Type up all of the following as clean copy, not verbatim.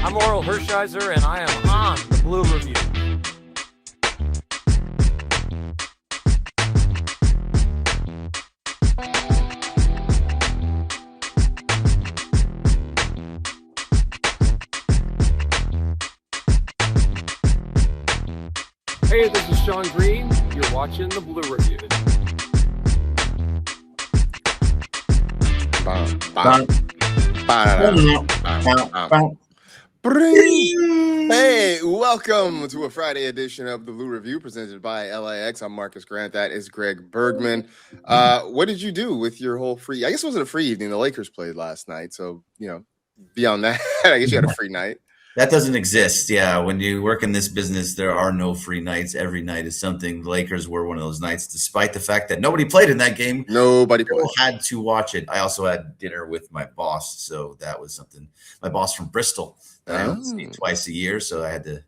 I'm Oral Hershiser, and I am on the Blue Review. Hey, this is Sean Green. You're watching the Blue Review. Hey, welcome to a Friday edition of the Blue Review presented by LAX. I'm Marcus Grant. That is Greg Bergman. What did you do with your whole free? I guess it wasn't a free evening. The Lakers played last night, so beyond that, I guess you had a free night. That doesn't exist. Yeah, when you work in this business, there are no free nights. Every night is something. The Lakers were one of those nights, despite the fact that nobody played in that game. Nobody had to watch it. I also had dinner with my boss, so that was something. My boss from Bristol. I see twice a year, so I had to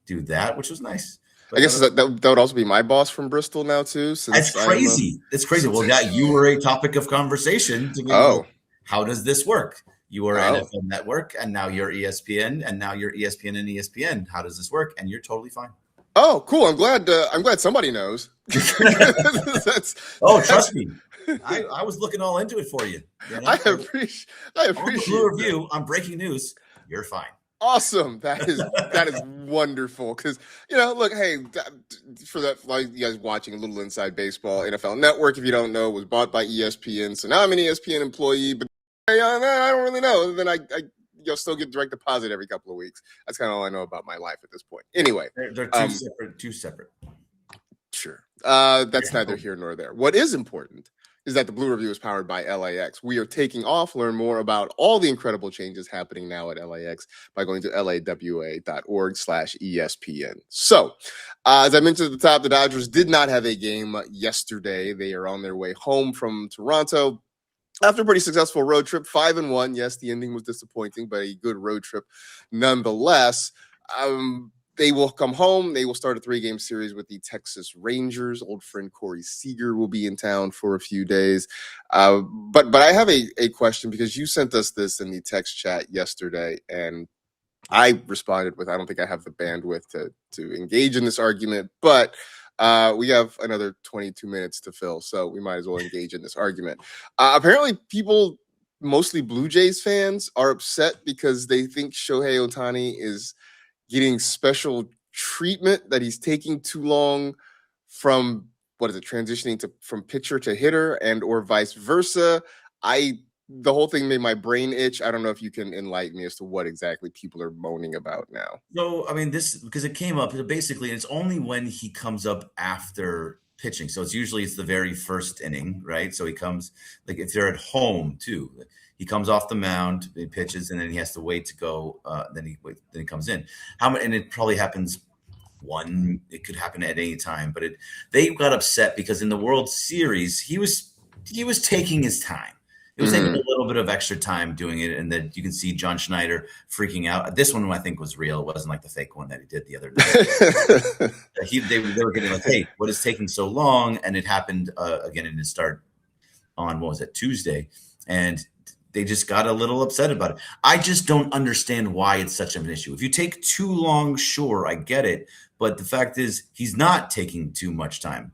do that, which was nice. But I guess that would also be my boss from Bristol now too. That's crazy. It's crazy. Well, yeah, you were a topic of conversation. How does this work? You are NFL Network, and now you're ESPN, and now you're ESPN and ESPN. How does this work? And you're totally fine. Oh, cool! I'm glad somebody knows. Trust me. I was looking all into it for you. I appreciate the Blue Review on breaking news. You're fine. Awesome. That is wonderful. Because look, hey, for you guys watching a little inside baseball, NFL Network, if you don't know, was bought by ESPN. So now I'm an ESPN employee, but I don't really know. Other than I still get direct deposit every couple of weeks. That's kind of all I know about my life at this point. Anyway, they're two separate. Sure. That's neither here nor there. What is important is that the Blue Review is powered by LAX. We are taking off. Learn more about all the incredible changes happening now at LAX by going to lawa.org/ESPN. So, as I mentioned at the top, the Dodgers did not have a game yesterday. They are on their way home from Toronto after a pretty successful road trip, 5-1. Yes, the ending was disappointing, but a good road trip nonetheless. They will come home. They will start a 3-game series with the Texas Rangers. Old friend Corey Seager will be in town for a few days. But I have a question, because you sent us this in the text chat yesterday, and I responded with, I don't think I have the bandwidth to engage in this argument, but we have another 22 minutes to fill, so we might as well engage in this argument. Apparently, people, mostly Blue Jays fans, are upset because they think Shohei Ohtani is getting special treatment, that he's taking too long from, transitioning from pitcher to hitter, and or vice versa. The whole thing made my brain itch. I don't know if you can enlighten me as to what exactly people are moaning about now. So, because it came up, basically, it's only when he comes up after pitching. So it's the very first inning, right? So he comes, like if they're at home too, he comes off the mound, he pitches, and then he has to wait to go. Then he comes in. And it probably happens it could happen at any time, but they got upset because in the World Series, he was taking his time. It was taking a little bit of extra time doing it, and then you can see John Schneider freaking out. This one I think was real. It wasn't like the fake one that he did the other day. They were getting like, hey, what is taking so long? And it happened again in his start on, Tuesday. And they just got a little upset about it. I just don't understand why it's such an issue. If you take too long, sure, I get it. But the fact is, he's not taking too much time.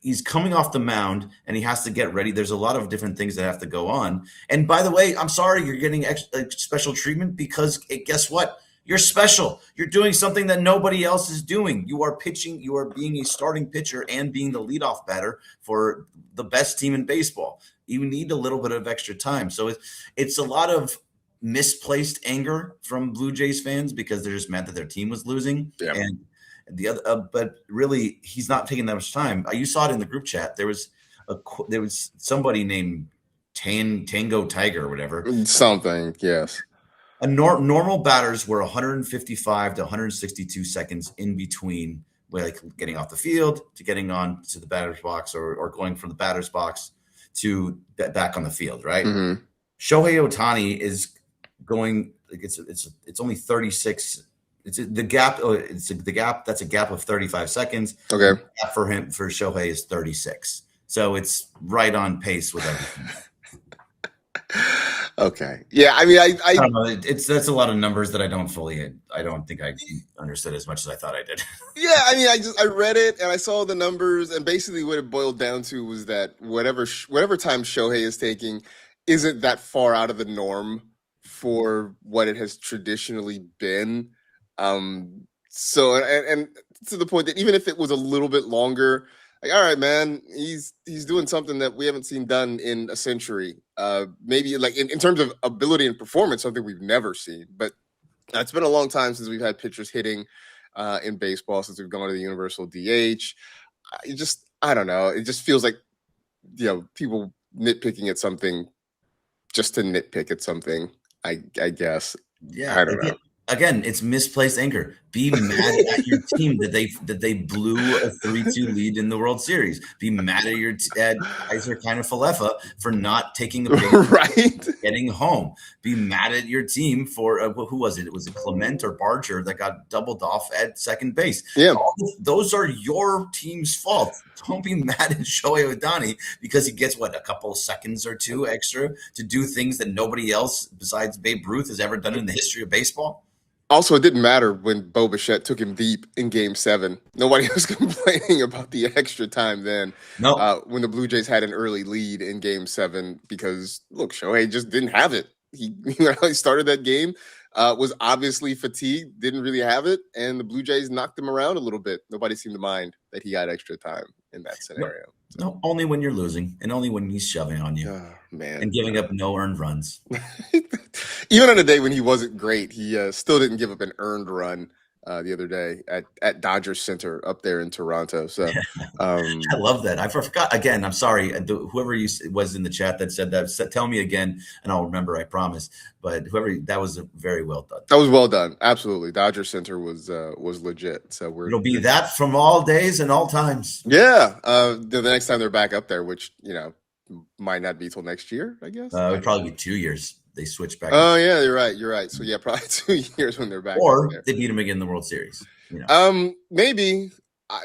He's coming off the mound and he has to get ready. There's a lot of different things that have to go on. And by the way, I'm sorry you're getting special treatment because guess what? You're special. You're doing something that nobody else is doing. You are pitching. You are being a starting pitcher and being the leadoff batter for the best team in baseball. You need a little bit of extra time. So it's a lot of misplaced anger from Blue Jays fans because they're just mad that their team was losing. Yeah. And the other, but really, he's not taking that much time. You saw it in the group chat. There was somebody named Tango Tiger or whatever. Something, yes. Normal batters were 155 to 162 seconds in between, like getting off the field to getting on to the batter's box or going from the batter's box to back on the field, right? Mm-hmm. Shohei Ohtani is going like it's only 36. It's the gap. It's the gap. That's a gap of 35 seconds. Okay. The gap for Shohei is 36. So it's right on pace with everything. Okay. Yeah. I mean, I don't know. That's a lot of numbers that I don't think I understood as much as I thought I did. yeah. I mean, I read it and I saw the numbers, and basically what it boiled down to was that whatever time Shohei is taking isn't that far out of the norm for what it has traditionally been. So and to the point that even if it was a little bit longer, like, all right, man, he's doing something that we haven't seen done in a century. Maybe like in terms of ability and performance, something we've never seen. But it's been a long time since we've had pitchers hitting in baseball, since we've gone to the universal DH. I don't know. It just feels like, people nitpicking at something just to nitpick at something. I guess. Yeah, I don't know. Again, it's misplaced anger. Be mad at your team that they blew a 3-2 lead in the World Series. Be mad at Kaiser Falefa for not taking a big right, getting home. Be mad at your team for who was it? Was it Clement or Barger that got doubled off at second base? Yeah, those are your team's fault. Don't be mad at Shohei Ohtani because he gets a couple seconds or two extra to do things that nobody else besides Babe Ruth has ever done in the history of baseball. Also, it didn't matter when Bobblehead took him deep in Game 7. Nobody was complaining about the extra time then. No. When the Blue Jays had an early lead in Game 7, because look, Shohei just didn't have it. He started that game, was obviously fatigued, didn't really have it, and the Blue Jays knocked him around a little bit. Nobody seemed to mind that he got extra time in that scenario. No, only when you're losing, and only when he's shoving on you, man, and giving up no earned runs. Even on a day when he wasn't great, he still didn't give up an earned run the other day at Dodgers Center up there in Toronto. So I love that. I forgot again. I'm sorry, whoever was in the chat that said that. Tell me again, and I'll remember. I promise. But that was very well done. That was well done. Absolutely, Dodgers Center was legit. So it'll be that from all days and all times. Yeah, the next time they're back up there, which might not be till next year, I guess. It'll probably be 2 years. They switch back. Oh yeah, you're right. So yeah, probably 2 years when they're back. Or they beat them again in the World Series. Maybe.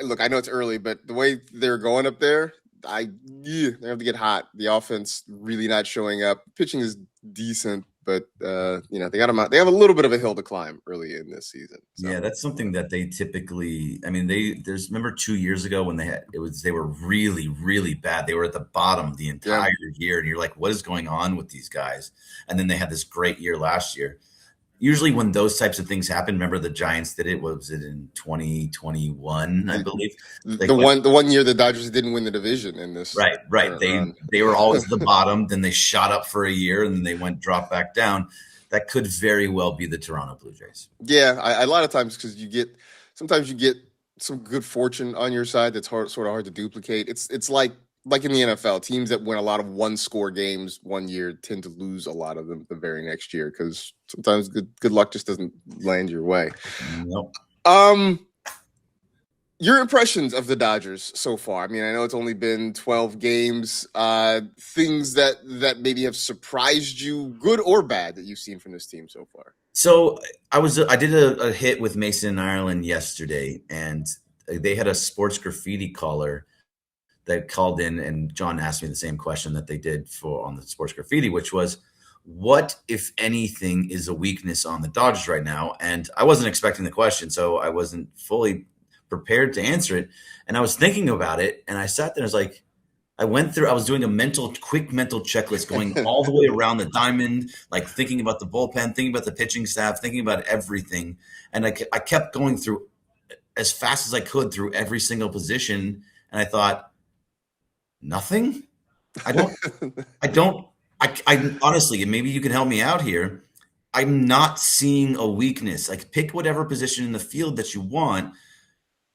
Look, I know it's early, but the way they're going up there, they have to get hot. The offense really not showing up. Pitching is decent, but they got them out. They have a little bit of a hill to climb early in this season. So. Yeah, that's something that they typically. I mean, remember 2 years ago when they were really, really bad. They were at the bottom the entire year, and you're like, what is going on with these guys? And then they had this great year last year. Usually when those types of things happen, remember the Giants did it. What was it in 2021, I believe? The one year the Dodgers didn't win the division in this. Right. They were always the bottom. Then they shot up for a year, and then they dropped back down. That could very well be the Toronto Blue Jays. Yeah, a lot of times because sometimes you get some good fortune on your side that's sort of hard to duplicate. It's like in the NFL, teams that win a lot of one-score games one year tend to lose a lot of them the very next year because sometimes good luck just doesn't land your way. Nope. Your impressions of the Dodgers so far? I mean, I know it's only been 12 games. Things that maybe have surprised you, good or bad, that you've seen from this team so far. So I did a hit with Mason Ireland yesterday, and they had a sports graffiti caller that called in, and John asked me the same question that they did on the sports graffiti, which was, what, if anything, is a weakness on the Dodgers right now? And I wasn't expecting the question, so I wasn't fully prepared to answer it. And I was thinking about it, and I sat there and I was like, I was doing a quick mental checklist going all the way around the diamond, like thinking about the bullpen, thinking about the pitching staff, thinking about everything. And I kept going through as fast as I could through every single position. And I thought, nothing. I honestly, and maybe you can help me out here. I'm not seeing a weakness. Like, pick whatever position in the field that you want.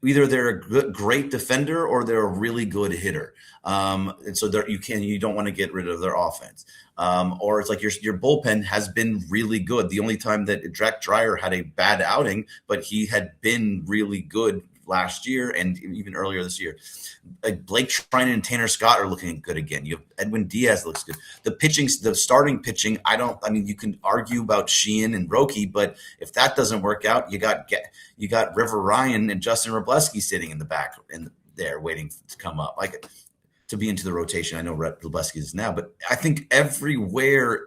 Either they're a great defender or they're a really good hitter. And so you don't want to get rid of their offense. Or it's like your bullpen has been really good. The only time that Jack Dreyer had a bad outing, but he had been really good last year and even earlier this year. Like Blake Treinen and Tanner Scott are looking good again. You have Edwin Diaz looks good. The starting pitching, you can argue about Sheehan and Roki, but if that doesn't work out, you got River Ryan and Justin Robleski sitting in the back and there waiting to come up. Like, to be into the rotation. I know Lebowski is now, but I think everywhere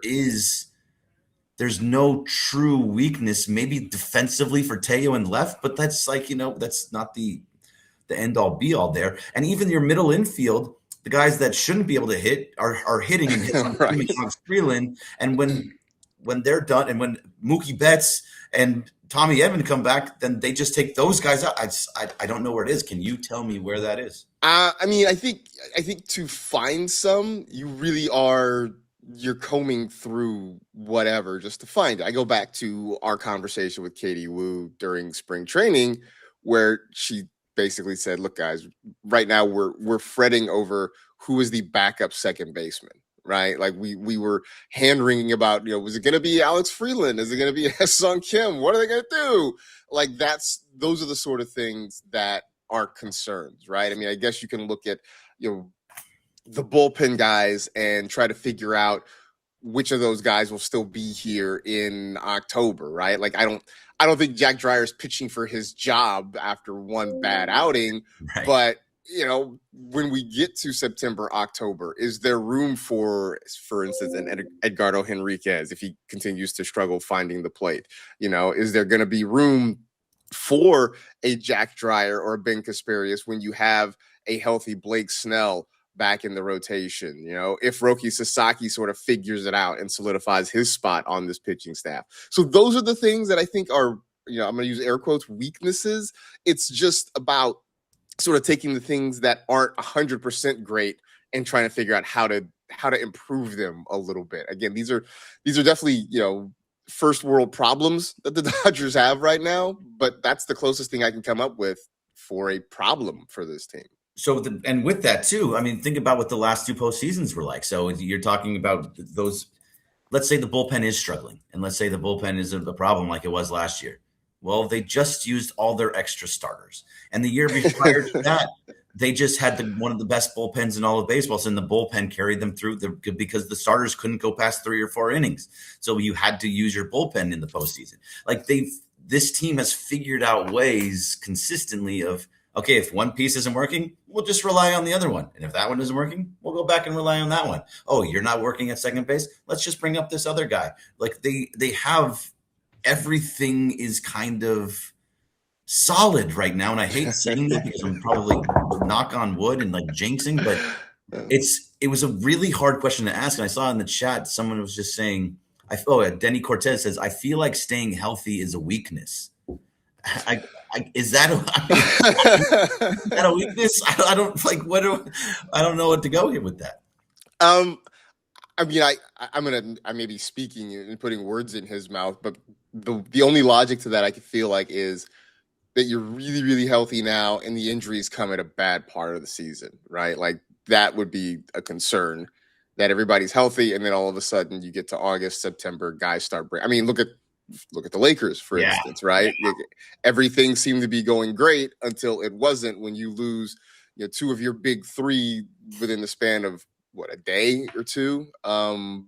there's no true weakness, maybe defensively for Teo and left, but that's like, that's not the end all be all there. And even your middle infield, the guys that shouldn't be able to hit are hitting and hitting Right. on Freeland. And when they're done, and when Mookie Betts and Tommy Edman come back, then they just take those guys out. I don't know where it is. Can you tell me where that is? I think to find some, you're combing through whatever just to find it. I go back to our conversation with Katie Wu during spring training, where she basically said, "Look, guys, right now we're fretting over who is the backup second baseman." Right, like we were hand wringing about, was it going to be Alex Freeland? Is it going to be Sung Kim? What are they going to do? Like those are the sort of things that are concerns, right? I mean, I guess you can look at the bullpen guys and try to figure out which of those guys will still be here in October, right? Like I don't think Jack Dreyer's pitching for his job after one bad outing, right. But when we get to September, October, is there room for instance, an Edgardo Henriquez if he continues to struggle finding the plate? Is there going to be room for a Jack Dreyer or a Ben Kasperius when you have a healthy Blake Snell back in the rotation? If Roki Sasaki sort of figures it out and solidifies his spot on this pitching staff. So those are the things that I think are, I'm going to use air quotes, weaknesses. It's just about sort of taking the things that aren't 100% great and trying to figure out how to improve them a little bit. Again, these are definitely, first world problems that the Dodgers have right now, but that's the closest thing I can come up with for a problem for this team. So, and with that too, I mean, think about what the last two postseasons were like. So you're talking about those, let's say the bullpen is struggling, and let's say the bullpen is a problem like it was last year. Well, they just used all their extra starters. And the year prior to that, they just had one of the best bullpens in all of baseball. So the bullpen carried them through because the starters couldn't go past 3 or 4 innings. So you had to use your bullpen in the postseason. Like this team has figured out ways consistently of, okay, if one piece isn't working, we'll just rely on the other one. And if that one isn't working, we'll go back and rely on that one. Oh, you're not working at second base? Let's just bring up this other guy. Like they have everything is kind of solid right now. And I hate saying that because I'm probably knock on wood and like jinxing, but it was a really hard question to ask. And I saw in the chat, someone was just saying, Denny Cortez says, I feel like staying healthy is a weakness. Is that a weakness? I don't know what to go here with that. I mean, I may be speaking and putting words in his mouth, but the only logic to that I could feel like is that you're really, really healthy now and the injuries come at a bad part of the season, right? Like that would be a concern, that everybody's healthy and then all of a sudden you get to August, September, guys start breaking. I mean, look at the Lakers, for instance, right? Yeah. Everything seemed to be going great until it wasn't, when you lose 2 of your big 3 within the span of a day or 2. And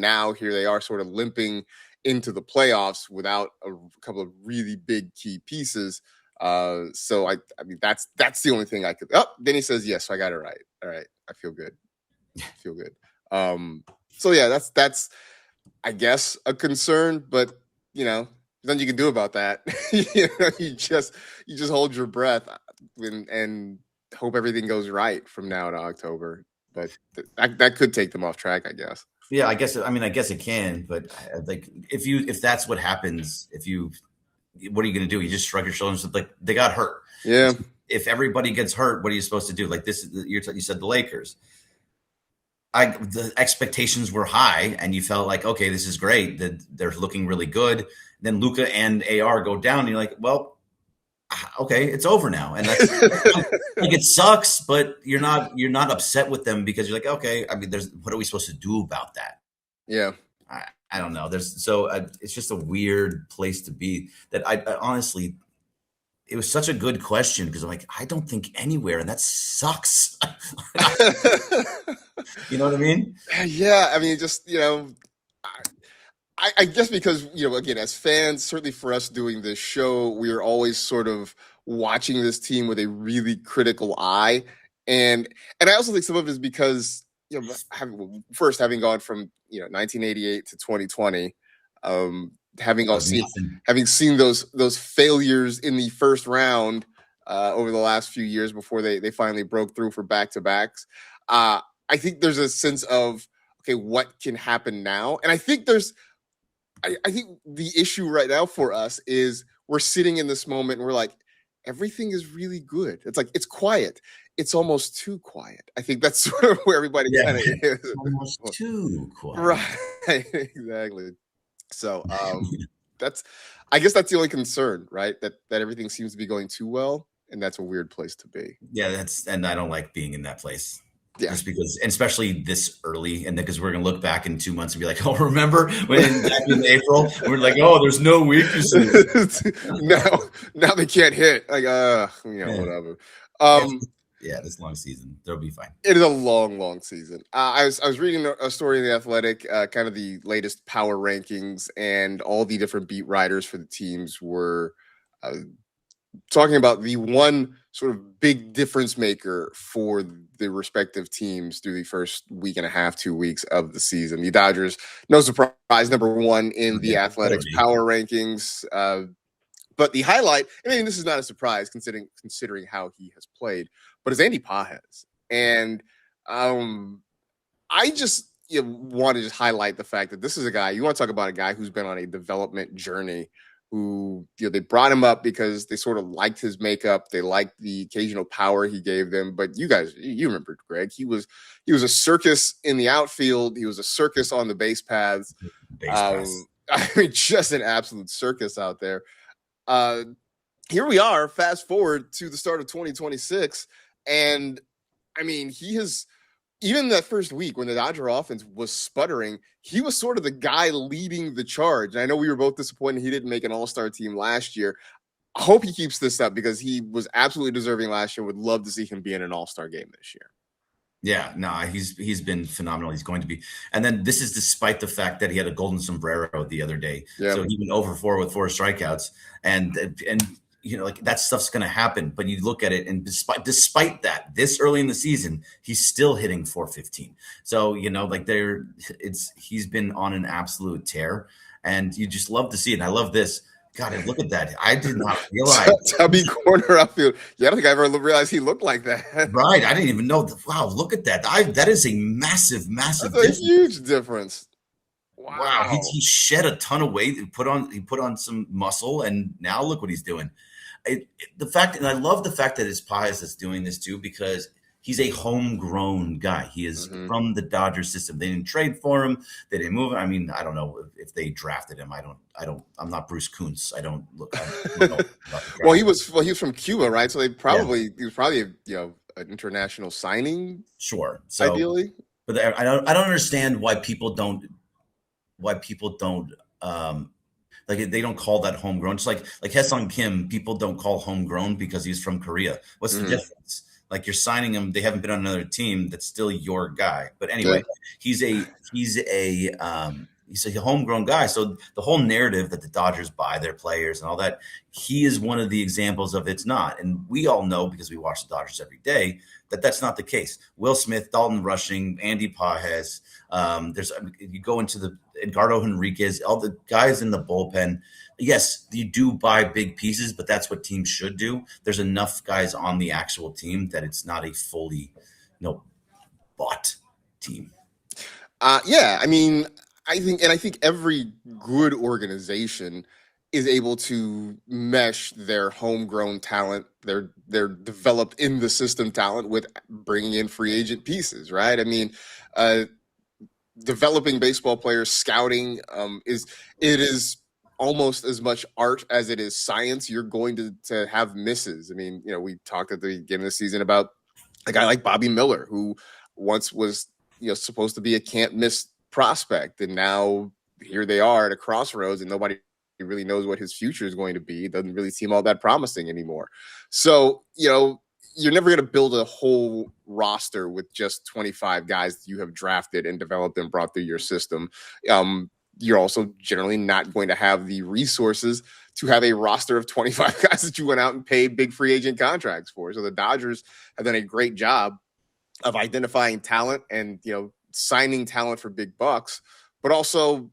now here they are sort of limping into the playoffs without a couple of really big key pieces. So I mean, that's the only thing I could. Oh, then he says, yes, so I got it right. All right. I feel good. So yeah, that's, I guess, a concern, but nothing you can do about that. You just hold your breath and hope everything goes right from now to October. But that could take them off track, I guess. Yeah, I guess it can, but like if that's what happens, what are you going to do? You just shrug your shoulders. Like they got hurt. Yeah. If everybody gets hurt, what are you supposed to do? Like this, you said the Lakers. The expectations were high, and you felt like, okay, this is great. That they're looking really good. Then Luka and AR go down, and you're like, well, okay, it's over now. And that's like it sucks, but you're not upset with them because you're like, okay, I mean, what are we supposed to do about that? Yeah. I don't know. It's just a weird place to be. That I honestly, it was such a good question because I'm like, I don't think anywhere, and that sucks. You know what I mean? Yeah. I mean, just, I guess because, again, as fans, certainly for us doing this show, we are always sort of watching this team with a really critical eye. And I also think some of it is because, having gone from 1988 to 2020, having seen those failures in the first round over the last few years before they finally broke through for back-to-backs. I think there's a sense of, okay, what can happen now? And I think I think the issue right now for us is we're sitting in this moment and we're like, everything is really good. It's like, it's quiet. It's almost too quiet. I think that's sort of where everybody kind of is. Almost too quiet. Right. Exactly. So I guess that's the only concern, right? That everything seems to be going too well. And that's a weird place to be. Yeah, and I don't like being in that place. Yeah. Just because, and especially this early, and because we're going to look back in 2 months and be like, oh, remember when back in April, we're like, oh, there's no weaknesses. now they can't hit. Like, whatever. This long season, they'll be fine. It is a long, long season. I was reading a story in The Athletic, kind of the latest power rankings, and all the different beat writers for the teams were talking about the one sort of big difference maker for the respective teams through the first week and a half, 2 weeks of the season. The Dodgers, no surprise, number one in the Athletics power rankings. But the highlight, I mean, this is not a surprise considering how he has played, but it's Andy Pages. And I just want to just highlight the fact that this is a guy, you want to talk about a guy who's been on a development journey, who they brought him up because they sort of liked his makeup. They liked the occasional power he gave them. But you remember Greg, he was a circus in the outfield. He was a circus on the base paths. I mean, just an absolute circus out there. Here we are, fast forward to the start of 2026. And I mean, he has, even that first week when the Dodger offense was sputtering, he was sort of the guy leading the charge. And I know we were both disappointed he didn't make an all-star team last year. I hope he keeps this up because he was absolutely deserving last year. Would love to see him be in an all-star game this year. Yeah, no, he's been phenomenal. He's going to be. And then this is despite the fact that he had a golden sombrero the other day. Yeah. So he went over 4 with 4 strikeouts. And like that stuff's going to happen. But you look at it, and despite that, this early in the season, he's still hitting 415. So, he's been on an absolute tear, and you just love to see it. And I love this. God, look at that. I did not realize. Tubby corner outfield. Yeah, I don't think I ever realized he looked like that. Right. I didn't even know. Wow, look at that. That is a massive, massive difference. A huge difference. Wow. He shed a ton of weight. He put on some muscle, and now look what he's doing. And I love the fact that it's Pages that's doing this too, because he's a homegrown guy. He is from the Dodgers system. They didn't trade for him. They didn't move him. I mean, I don't know if they drafted him. I'm not Bruce Kuntz. I don't know well, he was from Cuba, right? So he was probably an international signing. Sure. So ideally. But I don't understand why people don't like they don't call that homegrown. Just like Haesung Kim, people don't call homegrown because he's from Korea. What's the difference? Like, you're signing him, they haven't been on another team. That's still your guy. But anyway, he's a homegrown guy. So the whole narrative that the Dodgers buy their players and all that, he is one of the examples of it's not. And we all know, because we watch the Dodgers every day, that that's not the case. Will Smith, Dalton Rushing, Andy Pages. You go into the Edgardo Henriquez, all the guys in the bullpen. Yes, you do buy big pieces, but that's what teams should do. There's enough guys on the actual team that it's not a fully, bought team. Yeah, I mean, I think every good organization is able to mesh their homegrown talent, their developed in the system talent, with bringing in free agent pieces, right? I mean, developing baseball players, scouting is almost as much art as it is science. You're going to have misses. I mean, we talked at the beginning of the season about a guy like Bobby Miller, who once was supposed to be a can't miss prospect, and now here they are at a crossroads, and nobody really knows what his future is going to be. It doesn't really seem all that promising anymore. So you're never going to build a whole roster with just 25 guys that you have drafted and developed and brought through your system. You're also generally not going to have the resources to have a roster of 25 guys that you went out and paid big free agent contracts for. So the Dodgers have done a great job of identifying talent and, signing talent for big bucks, but also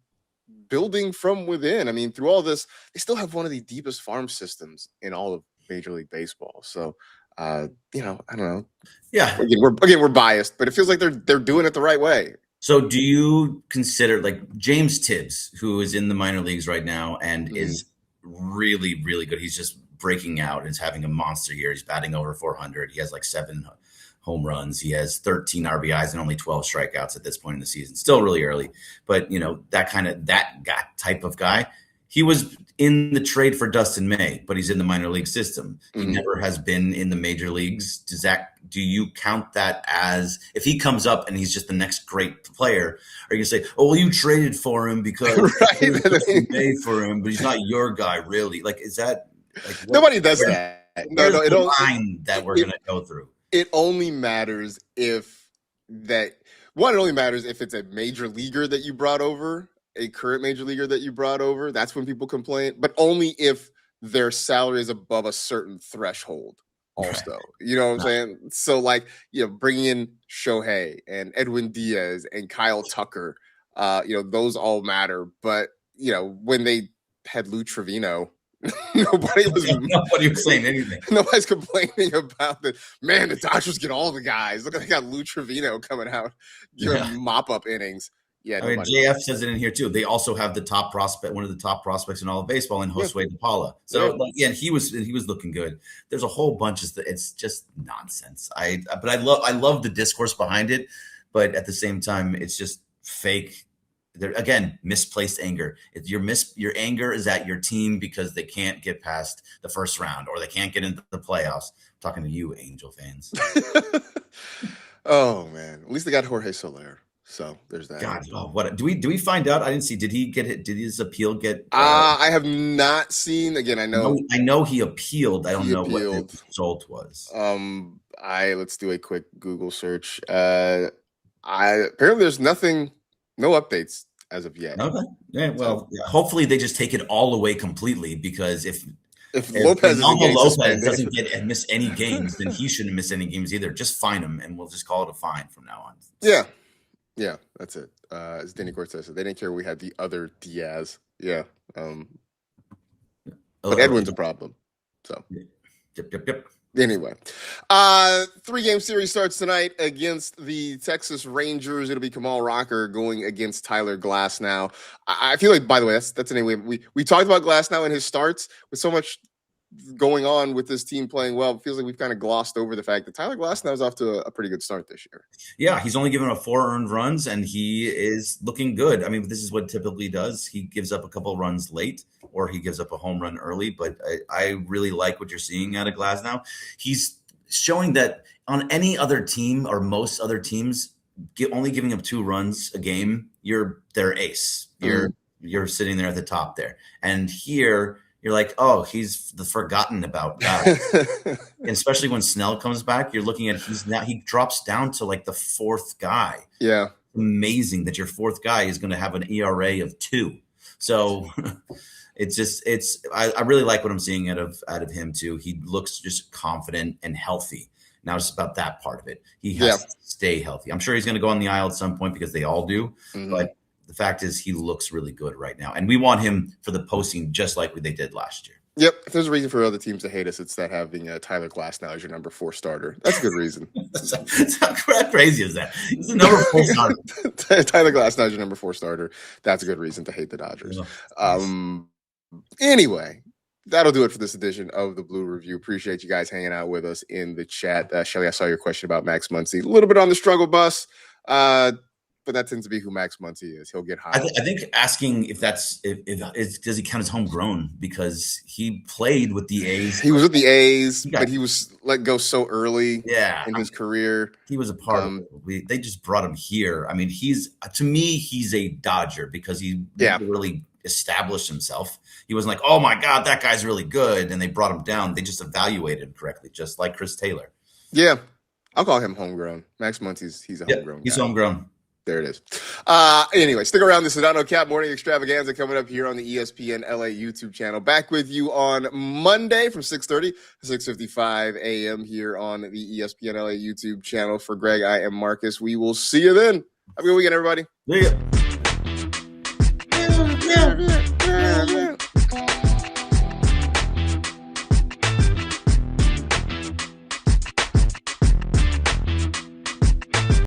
building from within. I mean, through all this, they still have one of the deepest farm systems in all of Major League Baseball. So, I don't know. Yeah. We're biased, but it feels like they're doing it the right way. So do you consider like James Tibbs, who is in the minor leagues right now and is really, really good? He's just breaking out and is having a monster year. He's batting over 400. He has like 7 home runs. He has 13 RBIs and only 12 strikeouts at this point in the season. Still really early, but that type of guy. He was in the trade for Dustin May, but he's in the minor league system. He never has been in the major leagues. Do you count that as if he comes up and he's just the next great player? Are you gonna say, "Oh, well, you traded for him because Dustin May for him, but he's not your guy, really"? Like, is that like nobody does that? No, it don't. Line that we're gonna go through. It only matters if it only matters if it's a major leaguer that you brought over. A current major leaguer that you brought over, that's when people complain, but only if their salary is above a certain threshold also. You know what I'm saying? So like, bringing in Shohei and Edwin Diaz and Kyle Tucker, those all matter. But, when they had Lou Trevino, nobody was saying anything. Nobody's complaining about that. Man, the Dodgers get all the guys. Look, they got Lou Trevino coming out, mop-up innings. Yeah, I mean, JF says it in here too. They also have the top prospect, one of the top prospects in all of baseball, in Josue DePaula. So, he was looking good. There's a whole bunch of it's just nonsense. But I love the discourse behind it, but at the same time, it's just fake. Again, misplaced anger. Your anger is at your team because they can't get past the first round or they can't get into the playoffs. I'm talking to you, Angel fans. Oh man, at least they got Jorge Soler. So there's that. God, what do we find out? I didn't see. Did he get it? Did his appeal get? I have not seen. Again, I know he appealed. I don't know what the result was. Let's do a quick Google search. Apparently there's nothing, no updates as of yet. Okay. Yeah. Well, hopefully they just take it all away completely, because if Lopez doesn't miss any games, then he shouldn't miss any games either. Just fine him, and we'll just call it a fine from now on. Yeah, that's it. As Danny Cortez said, they didn't care we had the other Diaz. Yeah. But Edwin's a problem. So. Yep. Anyway, 3-game series starts tonight against the Texas Rangers. It'll be Kamal Rocker going against Tyler Glasnow. I feel like, by the way, that's a name we talked about Glasnow and his starts with so much going on with this team playing well. It feels like we've kind of glossed over the fact that Tyler Glasnow is off to a pretty good start this year. Yeah, he's only given up 4 earned runs, and he is looking good. I mean, this is what typically does. He gives up a couple of runs late, or he gives up a home run early. But I really like what you're seeing out of Glasnow. He's showing that on any other team or most other teams, only giving up 2 runs a game, you're their ace. You're sitting there at the top there. And here, you're like, oh, he's the forgotten about guy. And especially when Snell comes back, you're looking at he drops down to like the 4th guy. Yeah. Amazing that your 4th guy is going to have an ERA of 2. So I really like what I'm seeing out of him too. He looks just confident and healthy. Now it's about that part of it. He has to stay healthy. I'm sure he's going to go on the aisle at some point because they all do. But the fact is, he looks really good right now, and we want him for the postseason just like they did last year. Yep. If there's a reason for other teams to hate us, it's that having Tyler Glasnow as your number 4 starter. That's a good reason. How crazy is that? He's the number 4 starter. Tyler Glasnow is your number 4 starter. That's a good reason to hate the Dodgers. Anyway, that'll do it for this edition of the Blue Review. Appreciate you guys hanging out with us in the chat. Shelly, I saw your question about Max Muncy. A little bit on the struggle bus. But that tends to be who Max Muncy is. He'll get high. I think asking if does he count as homegrown, because he played with the A's. He was with the A's, but he was let go so early in his career. He was a part of it. They just brought him here. I mean, he's a Dodger because he really established himself. He wasn't like, oh my God, that guy's really good, and they brought him down. They just evaluated him correctly, just like Chris Taylor. Yeah. I'll call him homegrown. Max Muncy's he's a homegrown guy. He's homegrown. There it is. Anyway, stick around. The Sedano Cap Morning Extravaganza coming up here on the ESPN LA YouTube channel. Back with you on Monday from 6:30 to 6:55 a.m. here on the ESPN LA YouTube channel. For Greg, I am Marcus. We will see you then. Have a good weekend, everybody. See ya. Yeah.